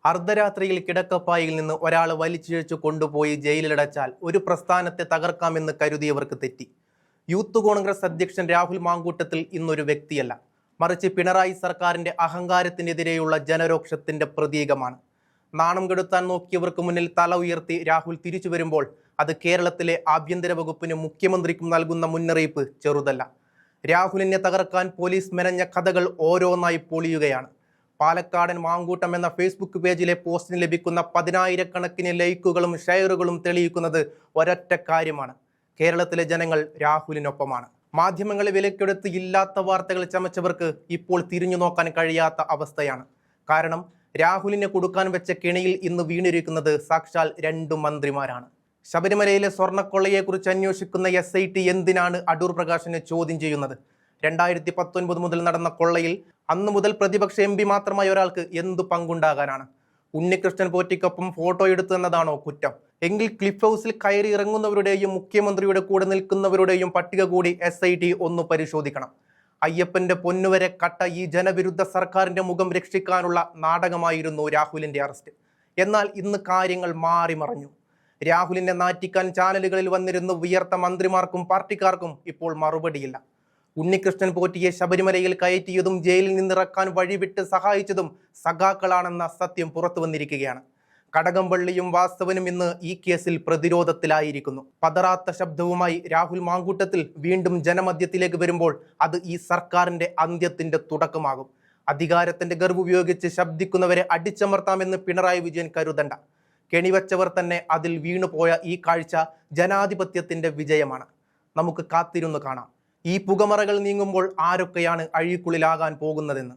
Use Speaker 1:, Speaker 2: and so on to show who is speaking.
Speaker 1: അർദ്ധരാത്രിയിൽ കിടക്കപ്പായിൽ നിന്ന് ഒരാൾ വലിച്ചിഴച്ചു കൊണ്ടുപോയി ജയിലിലടച്ചാൽ ഒരു പ്രസ്ഥാനത്തെ തകർക്കാമെന്ന് കരുതിയവർക്ക് തെറ്റി. യൂത്ത് കോൺഗ്രസ് അധ്യക്ഷൻ രാഹുൽ മാങ്കൂട്ടത്തിൽ ഇന്നൊരു വ്യക്തിയല്ല, മറിച്ച് പിണറായി സർക്കാരിന്റെ അഹങ്കാരത്തിനെതിരെയുള്ള ജനരോക്ഷത്തിന്റെ പ്രതീകമാണ്. നാണം കെടുത്താൻ നോക്കിയവർക്ക് മുന്നിൽ തല ഉയർത്തി രാഹുൽ തിരിച്ചു വരുമ്പോൾ അത് കേരളത്തിലെ ആഭ്യന്തര വകുപ്പിനും മുഖ്യമന്ത്രിക്കും നൽകുന്ന മുന്നറിയിപ്പ് ചെറുതല്ല. രാഹുലിനെ തകർക്കാൻ പോലീസ് മെനഞ്ഞ കഥകൾ ഓരോന്നായി പൊളിയുകയാണ്. പാലക്കാടൻ മാങ്കൂട്ടം എന്ന ഫേസ്ബുക്ക് പേജിലെ പോസ്റ്റിന് ലഭിക്കുന്ന 10,000-കണക്കിന് ലൈക്കുകളും ഷെയറുകളും തെളിയിക്കുന്നത് ഒരൊറ്റ കാര്യമാണ്: കേരളത്തിലെ ജനങ്ങൾ രാഹുലിനൊപ്പമാണ്. മാധ്യമങ്ങളെ വിലക്കെടുത്ത് ഇല്ലാത്ത വാർത്തകൾ ചമച്ചവർക്ക് ഇപ്പോൾ തിരിഞ്ഞു നോക്കാൻ കഴിയാത്ത അവസ്ഥയാണ്. കാരണം രാഹുലിനെ കൊടുക്കാൻ വെച്ച കെണിയിൽ ഇന്ന് വീണിരിക്കുന്നത് സാക്ഷാൽ 2 മന്ത്രിമാരാണ്. ശബരിമലയിലെ സ്വർണ്ണക്കൊള്ളയെക്കുറിച്ച് അന്വേഷിക്കുന്ന SIT എന്തിനാണ് അടൂർ പ്രകാശിനെ ചോദ്യം ചെയ്യുന്നത്? 2019 മുതൽ നടന്ന കൊള്ളയിൽ അന്നു മുതൽ പ്രതിപക്ഷ MP മാത്രമായ ഒരാൾക്ക് എന്തു പങ്കുണ്ടാകാനാണ്? ഉണ്ണികൃഷ്ണൻ പോറ്റിക്കൊപ്പം ഫോട്ടോ എടുത്തു എന്നതാണോ കുറ്റം? എങ്കിൽ ക്ലിഫ് ഹൗസിൽ കയറി ഇറങ്ങുന്നവരുടെയും മുഖ്യമന്ത്രിയുടെ കൂടെ നിൽക്കുന്നവരുടെയും പട്ടിക കൂടി SIT ഒന്ന് പരിശോധിക്കണം. അയ്യപ്പന്റെ പൊന്നുവരെ കട്ട ഈ ജനവിരുദ്ധ സർക്കാരിന്റെ മുഖം രക്ഷിക്കാനുള്ള നാടകമായിരുന്നു രാഹുലിന്റെ അറസ്റ്റ്. എന്നാൽ ഇന്ന് കാര്യങ്ങൾ മാറി മറഞ്ഞു. രാഹുലിനെ നാറ്റിക്കാൻ ചാനലുകളിൽ വന്നിരുന്നു വിയർത്ത മന്ത്രിമാർക്കും പാർട്ടിക്കാർക്കും ഇപ്പോൾ മറുപടിയില്ല. ഉണ്ണികൃഷ്ണൻ പോറ്റിയെ ശബരിമലയിൽ കയറ്റിയതും ജയിലിൽ നിന്നിറക്കാൻ വഴിവിട്ട് സഹായിച്ചതും സഖാക്കളാണെന്ന സത്യം പുറത്തു വന്നിരിക്കുകയാണ്. കടകംപള്ളിയും വാസ്തവനും ഇന്ന് ഈ കേസിൽ പ്രതിരോധത്തിലായിരിക്കുന്നു. പതറാത്ത ശബ്ദവുമായി രാഹുൽ മാങ്കൂട്ടത്തിൽ വീണ്ടും ജനമധ്യത്തിലേക്ക് വരുമ്പോൾ അത് ഈ സർക്കാരിന്റെ അന്ത്യത്തിന്റെ തുടക്കമാകും. അധികാരത്തിന്റെ ഗർവ് ഉപയോഗിച്ച് ശബ്ദിക്കുന്നവരെ അടിച്ചമർത്താമെന്ന് പിണറായി വിജയൻ കരുതണ്ട. കെണിവച്ചവർ തന്നെ അതിൽ വീണുപോയ ഈ കാഴ്ച ജനാധിപത്യത്തിന്റെ വിജയമാണ്. നമുക്ക് കാത്തിരുന്ന് കാണാം ഈ പുകമറകൾ നീങ്ങുമ്പോൾ ആരൊക്കെയാണ് അഴീക്കുള്ളിലാകാൻ പോകുന്നതെന്ന്.